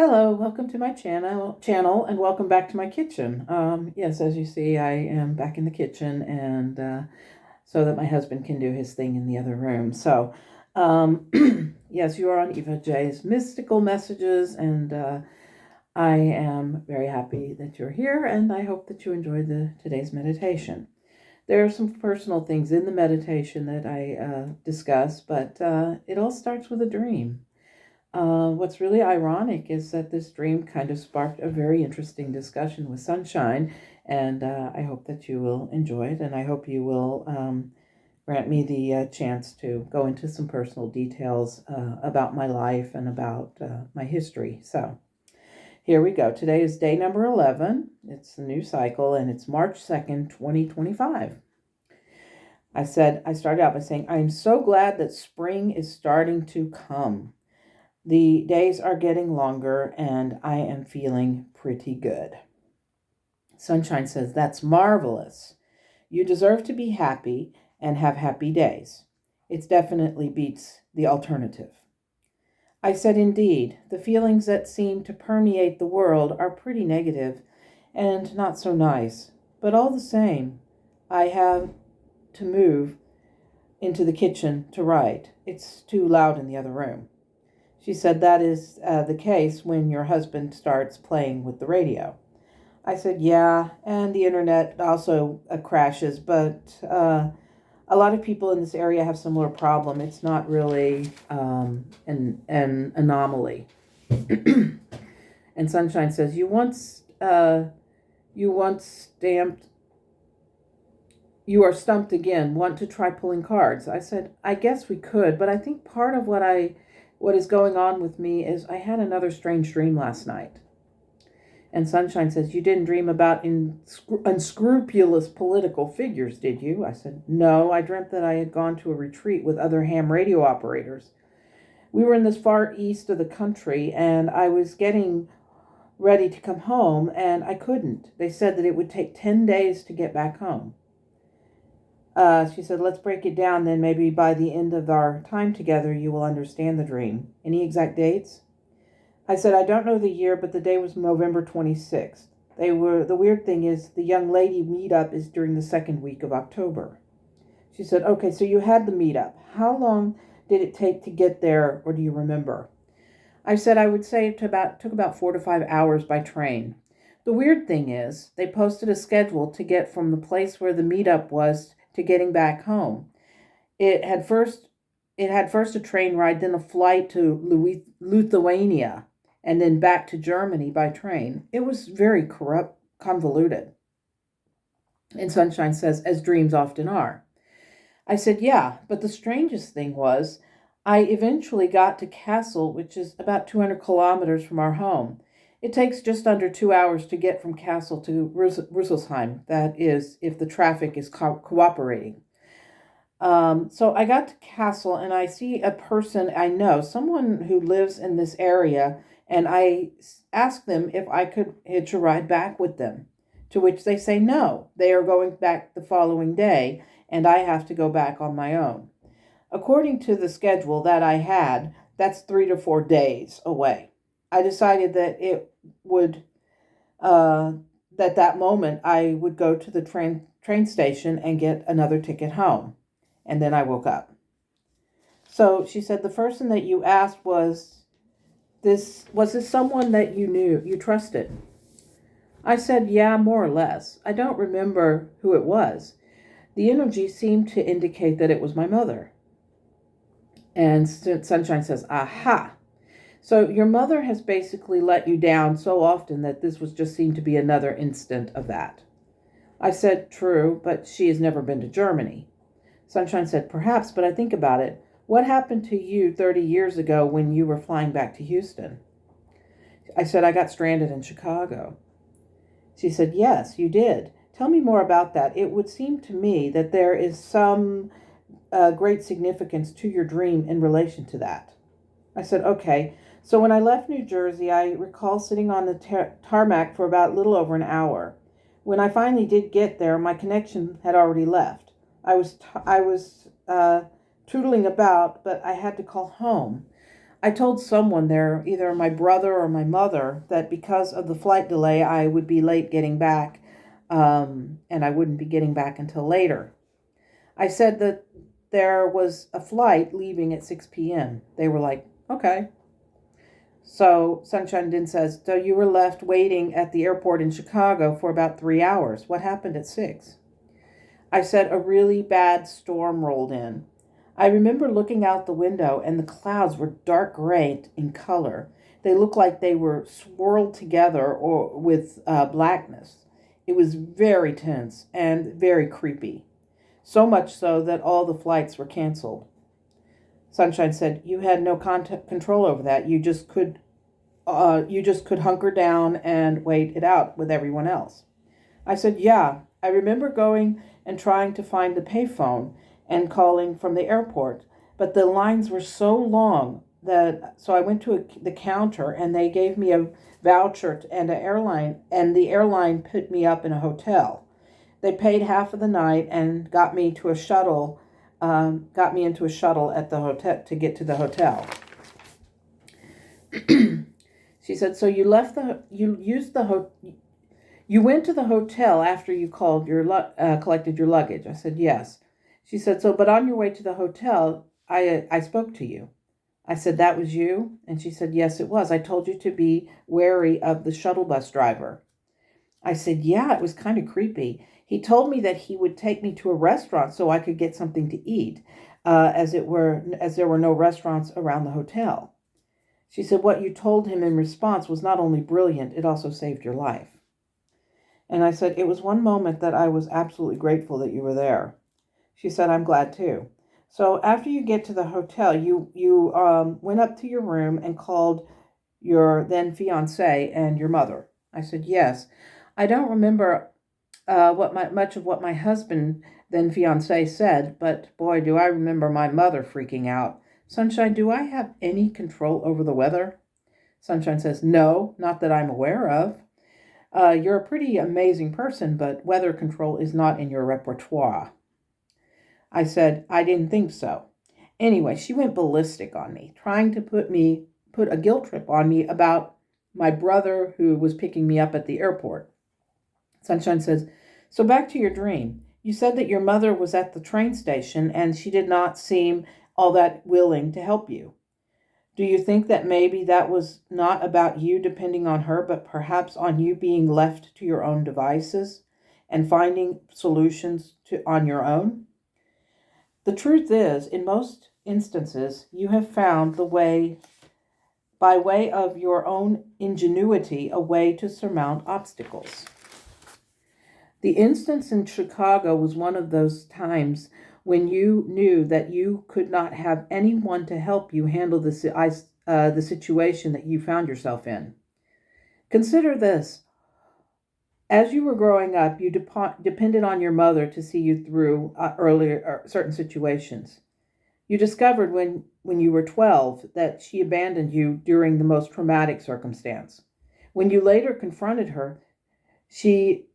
Hello, welcome to my channel, and welcome back to my kitchen. Yes, as you see, I am back in the kitchen, and so that my husband can do his thing in the other room. So, yes, you are on Eva J's Mystical Messages, and I am very happy that you're here, and I hope that you enjoyed today's meditation. There are some personal things in the meditation that I discuss, but it all starts with a dream. What's really ironic is that this dream kind of sparked a very interesting discussion with Sunshine, and I hope that you will enjoy it, and I hope you will grant me the chance to go into some personal details about my life and about my history. So here we go. Today is day number 11. It's the new cycle, and it's March 2nd, 2025. I started out by saying, I am so glad that spring is starting to come. The days are getting longer, and I am feeling pretty good. Sunshine says, that's marvelous. You deserve to be happy and have happy days. It definitely beats the alternative. I said, indeed, the feelings that seem to permeate the world are pretty negative and not so nice. But all the same, I have to move into the kitchen to write. It's too loud in the other room. She said, that is the case when your husband starts playing with the radio. I said, yeah, and the internet also crashes, but a lot of people in this area have similar problem. It's not really an anomaly. And Sunshine says, you are stumped again. Want to try pulling cards? I said, I guess we could, but I think part of what is going on with me is I had another strange dream last night. And Sunshine says, you didn't dream about unscrupulous political figures, did you? I said, no, I dreamt that I had gone to a retreat with other ham radio operators. We were in this far east of the country, and I was getting ready to come home, and I couldn't. They said that it would take 10 days to get back home. She said, let's break it down, then maybe by the end of our time together, you will understand the dream. Any exact dates? I said, I don't know the year, but the day was November 26th. The weird thing is, the young lady meetup is during the second week of October. She said, okay, so you had the meetup. How long did it take to get there, or do you remember? I said, I would say it took about 4 to 5 hours by train. The weird thing is, they posted a schedule to get from the place where the meetup was to getting back home. It had first a train ride, then a flight to Lithuania, and then back to Germany by train. It was very convoluted. And Sunshine says, as dreams often are. I said, yeah, but the strangest thing was, I eventually got to Kassel, which is about 200 kilometers from our home. It takes just under 2 hours to get from Kassel to Rüsselsheim. That is, if the traffic is cooperating. So I got to Kassel, and I see a person I know, someone who lives in this area, and I asked them if I could hitch a ride back with them, to which they say no. They are going back the following day, and I have to go back on my own. According to the schedule that I had, that's 3 to 4 days away. I decided that that moment I would go to the train station and get another ticket home. And then I woke up. So she said, the person that you asked was this someone that you knew, you trusted? I said, yeah, more or less. I don't remember who it was. The energy seemed to indicate that it was my mother. And Sunshine says, aha. So your mother has basically let you down so often that this just seemed to be another instant of that. I said, true, but she has never been to Germany. Sunshine said, perhaps, but I think about it. What happened to you 30 years ago when you were flying back to Houston? I said, I got stranded in Chicago. She said, yes, you did. Tell me more about that. It would seem to me that there is some great significance to your dream in relation to that. I said, okay. So when I left New Jersey, I recall sitting on the tarmac for about a little over an hour. When I finally did get there, my connection had already left. I was tootling about, but I had to call home. I told someone there, either my brother or my mother, that because of the flight delay, I would be late getting back, and I wouldn't be getting back until later. I said that there was a flight leaving at 6 p.m. They were like, okay. So Sunshine then says, so you were left waiting at the airport in Chicago for about 3 hours. What happened at 6? I said, a really bad storm rolled in. I remember looking out the window and the clouds were dark gray in color. They looked like they were swirled together or with blackness. It was very tense and very creepy. So much so that all the flights were canceled. Sunshine said, you had no control over that. You just could hunker down and wait it out with everyone else. I said, yeah, I remember going and trying to find the payphone and calling from the airport, but the lines were so long so I went to the counter and they gave me a voucher and the airline put me up in a hotel. They paid half of the night and got me into a shuttle at the hotel to get to the hotel. She said, so you went to the hotel after you collected your luggage. I said, yes. She said, so, but on your way to the hotel, I spoke to you. I said, that was you? And she said, yes, it was. I told you to be wary of the shuttle bus driver. I said, yeah, it was kind of creepy. He told me that he would take me to a restaurant so I could get something to eat, as there were no restaurants around the hotel. She said, what you told him in response was not only brilliant, it also saved your life. And I said, it was one moment that I was absolutely grateful that you were there. She said, I'm glad too. So after you get to the hotel, you went up to your room and called your then fiance and your mother. I said, yes. I don't remember much of what my husband, then fiance, said, but boy, do I remember my mother freaking out. Sunshine, do I have any control over the weather? Sunshine says, no, not that I'm aware of. You're a pretty amazing person, but weather control is not in your repertoire. I said, I didn't think so. Anyway, she went ballistic on me, trying to put a guilt trip on me about my brother who was picking me up at the airport. Sunshine says, so back to your dream. You said that your mother was at the train station and she did not seem all that willing to help you. Do you think that maybe that was not about you depending on her, but perhaps on you being left to your own devices and finding solutions on your own? The truth is, in most instances, you have found by way of your own ingenuity, a way to surmount obstacles. The instance in Chicago was one of those times when you knew that you could not have anyone to help you handle the situation that you found yourself in. Consider this. As you were growing up, you depended on your mother to see you through certain situations. You discovered when you were 12 that she abandoned you during the most traumatic circumstance. When you later confronted her, she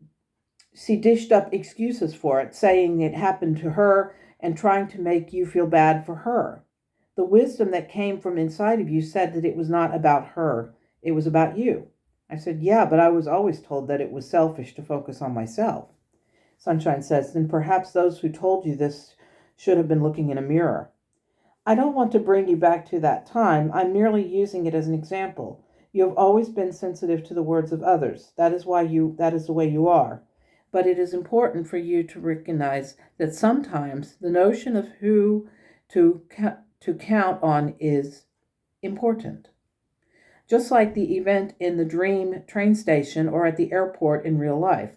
dished up excuses for it, saying it happened to her and trying to make you feel bad for her. The wisdom that came from inside of you said that it was not about her, it was about you. I said, yeah, but I was always told that it was selfish to focus on myself. Sunshine says, then perhaps those who told you this should have been looking in a mirror. I don't want to bring you back to that time. I'm merely using it as an example. You have always been sensitive to the words of others. That is the way you are. But it is important for you to recognize that sometimes the notion of who to count on is important. Just like the event in the dream train station or at the airport in real life,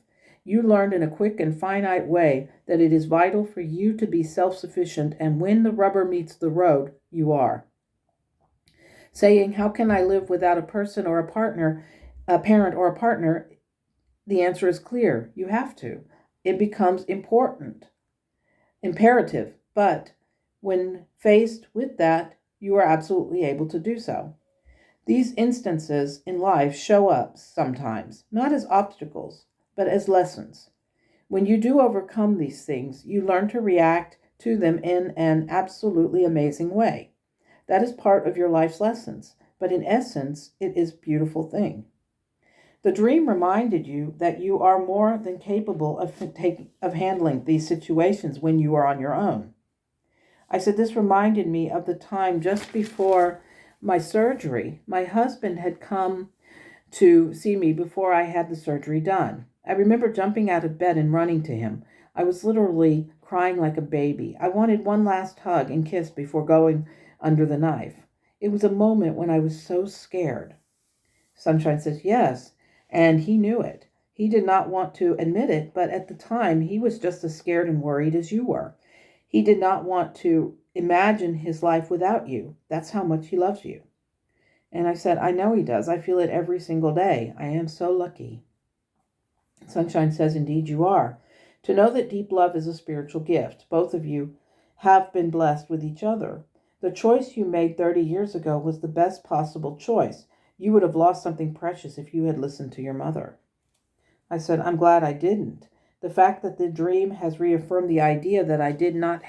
you learned in a quick and finite way that it is vital for you to be self-sufficient, and when the rubber meets the road, you are. Saying, how can I live without a person or a partner, a parent or a partner? The answer is clear. You have to. It becomes imperative, but when faced with that, you are absolutely able to do so. These instances in life show up sometimes, not as obstacles, but as lessons. When you do overcome these things, you learn to react to them in an absolutely amazing way. That is part of your life's lessons, but in essence, it is a beautiful thing. The dream reminded you that you are more than capable of handling these situations when you are on your own. I said, this reminded me of the time just before my surgery. My husband had come to see me before I had the surgery done. I remember jumping out of bed and running to him. I was literally crying like a baby. I wanted one last hug and kiss before going under the knife. It was a moment when I was so scared. Sunshine says, yes, and he knew it. He did not want to admit it, but at the time, he was just as scared and worried as you were. He did not want to imagine his life without you. That's how much he loves you. And I said, I know he does. I feel it every single day. I am so lucky. Sunshine says, indeed you are. To know that deep love is a spiritual gift. Both of you have been blessed with each other. The choice you made 30 years ago was the best possible choice. You would have lost something precious if you had listened to your mother. I said, I'm glad I didn't. The fact that the dream has reaffirmed the idea that I did not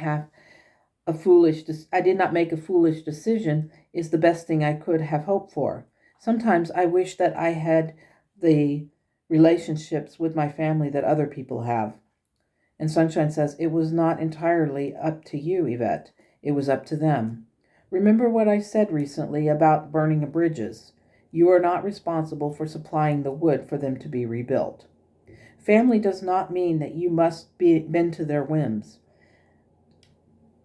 make a foolish decision is the best thing I could have hoped for. Sometimes I wish that I had the relationships with my family that other people have. And Sunshine says, it was not entirely up to you, Yvette. It was up to them. Remember what I said recently about burning of bridges. You are not responsible for supplying the wood for them to be rebuilt. Family does not mean that you must bend to their whims.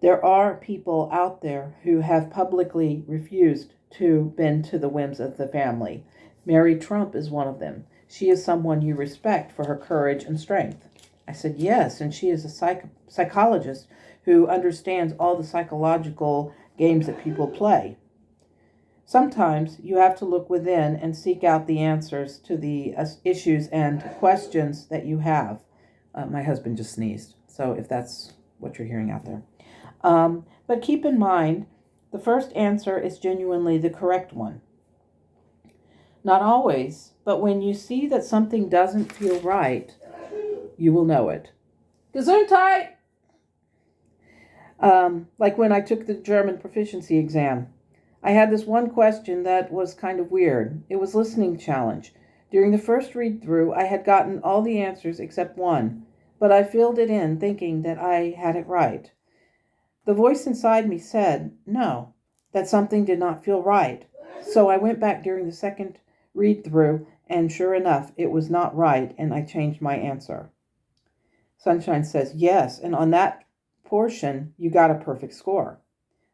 There are people out there who have publicly refused to bend to the whims of the family. Mary Trump is one of them. She is someone you respect for her courage and strength. I said, yes, and she is a psychologist who understands all the psychological games that people play. Sometimes you have to look within and seek out the answers to the issues and questions that you have. My husband just sneezed, so if that's what you're hearing out there. But keep in mind, the first answer is genuinely the correct one. Not always, but when you see that something doesn't feel right, you will know it. Gesundheit! Like when I took the German proficiency exam. I had this one question that was kind of weird. It was listening challenge. During the first read-through, I had gotten all the answers except one, but I filled it in thinking that I had it right. The voice inside me said, no, that something did not feel right. So I went back during the second read-through, and sure enough, it was not right, and I changed my answer. Sunshine says, yes, and on that portion, you got a perfect score.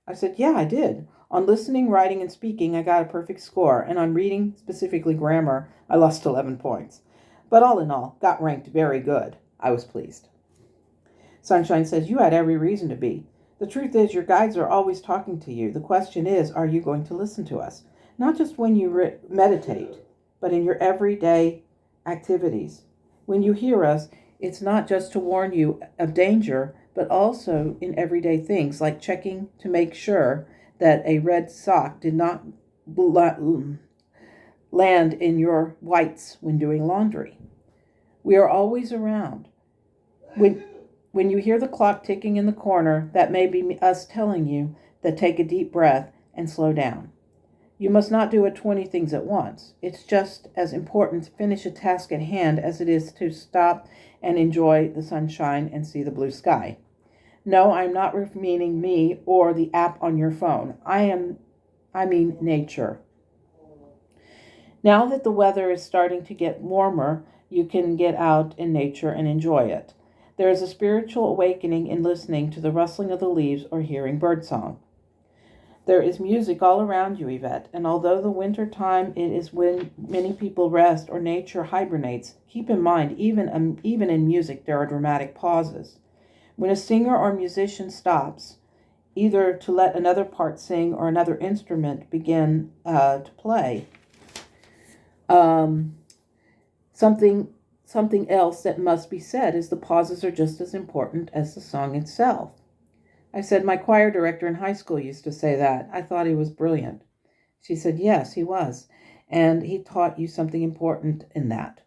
I said, yeah, I did. On listening, writing, and speaking, I got a perfect score, and on reading, specifically grammar, I lost 11 points. But all in all, got ranked very good. I was pleased. Sunshine says, you had every reason to be. The truth is, your guides are always talking to you. The question is, are you going to listen to us? Not just when you meditate, but in your everyday activities. When you hear us, it's not just to warn you of danger, but also in everyday things, like checking to make sure that a red sock did not land in your whites when doing laundry. We are always around. When you hear the clock ticking in the corner, that may be us telling you that take a deep breath and slow down. You must not do 20 things at once. It's just as important to finish a task at hand as it is to stop and enjoy the sunshine and see the blue sky. No, I'm not meaning me or the app on your phone. I mean nature. Now that the weather is starting to get warmer, you can get out in nature and enjoy it. There is a spiritual awakening in listening to the rustling of the leaves or hearing birdsong. There is music all around you, Yvette, and although the winter time it is when many people rest or nature hibernates, keep in mind, even in music, there are dramatic pauses. When a singer or musician stops, either to let another part sing or another instrument begin to play, something else that must be said is the pauses are just as important as the song itself. I said, my choir director in high school used to say that. I thought he was brilliant. She said, yes, he was. And he taught you something important in that.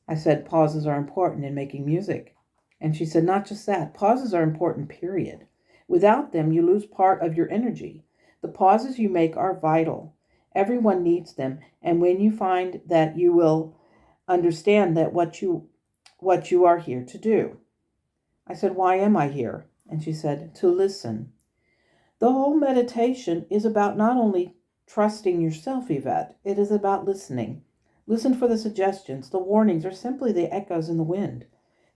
I said, pauses are important in making music. And she said, not just that. Pauses are important, period. Without them, you lose part of your energy. The pauses you make are vital. Everyone needs them. And when you find that, you will understand that what you are here to do. I said, why am I here? And she said, to listen. The whole meditation is about not only trusting yourself, Yvette, it is about listening. Listen for the suggestions. The warnings are simply the echoes in the wind.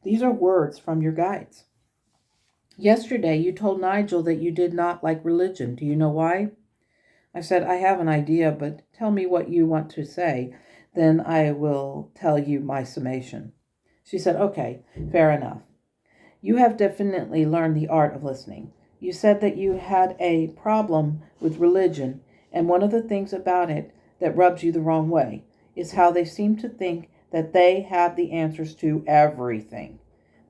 These are words from your guides. Yesterday, you told Nigel that you did not like religion. Do you know why? I said, I have an idea, but tell me what you want to say. Then I will tell you my summation. She said, okay, fair enough. You have definitely learned the art of listening. You said that you had a problem with religion, and one of the things about it that rubs you the wrong way is how they seem to think that they have the answers to everything.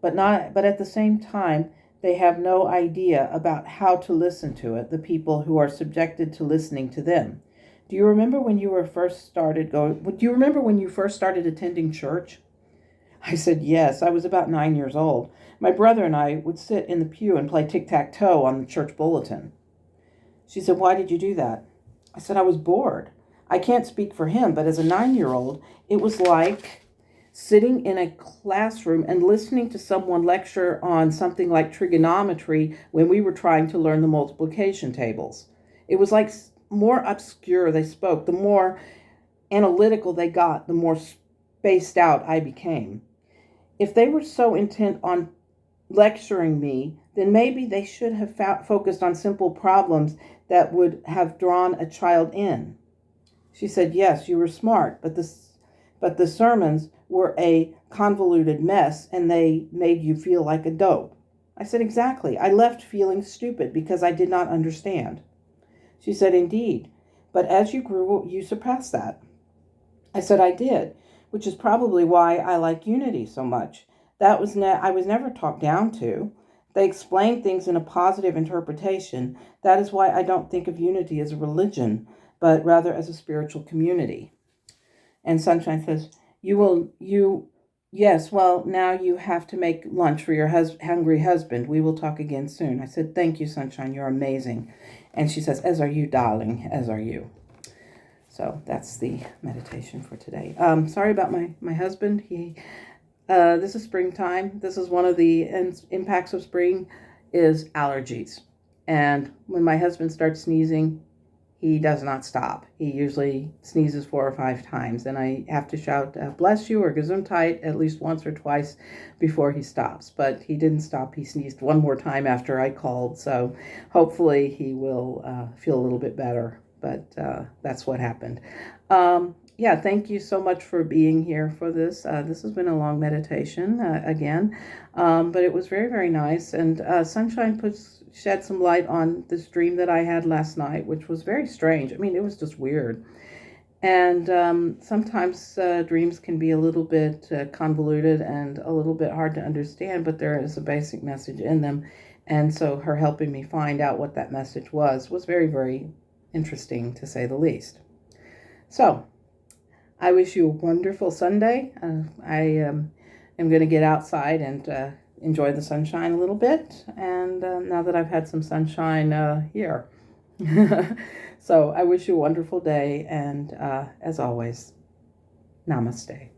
But at the same time, they have no idea about how to listen to it, the people who are subjected to listening to them. Do you remember when you first started attending church? I said, yes, I was about 9 years old. My brother and I would sit in the pew and play tic-tac-toe on the church bulletin. She said, why did you do that? I said, I was bored. I can't speak for him, but as a 9-year-old, it was like sitting in a classroom and listening to someone lecture on something like trigonometry when we were trying to learn the multiplication tables. It was like more obscure they spoke. The more analytical they got, the more spaced out I became. If they were so intent on lecturing me, then maybe they should have focused on simple problems that would have drawn a child in. She said, yes, you were smart, but the sermons were a convoluted mess and they made you feel like a dope. I said, exactly. I left feeling stupid because I did not understand. She said, indeed, but as you grew, you surpassed that. I said, I did, which is probably why I like unity so much. I was never talked down to. They explain things in a positive interpretation. That is why I don't think of unity as a religion, but rather as a spiritual community. And Sunshine says, yes, well, now you have to make lunch for your hungry husband. We will talk again soon. I said, thank you, Sunshine. You're amazing. And she says, as are you, darling, as are you. So that's the meditation for today. Sorry about my husband. This is springtime. This is one of the impacts of spring is allergies. And when my husband starts sneezing, he does not stop. He usually sneezes 4 or 5 times, and I have to shout, bless you, or gesundheit at least once or twice before he stops. But he didn't stop. He sneezed one more time after I called, so hopefully he will feel a little bit better. But that's what happened. Yeah, thank you so much for being here for this. This has been a long meditation again, but it was very, very nice. And Sunshine shed some light on this dream that I had last night, which was very strange. I mean, it was just weird. And sometimes dreams can be a little bit convoluted and a little bit hard to understand, but there is a basic message in them. And so her helping me find out what that message was very, very interesting, to say the least. So I wish you a wonderful Sunday. I am going to get outside and enjoy the sunshine a little bit. And now that I've had some sunshine here. So I wish you a wonderful day. And as always, namaste.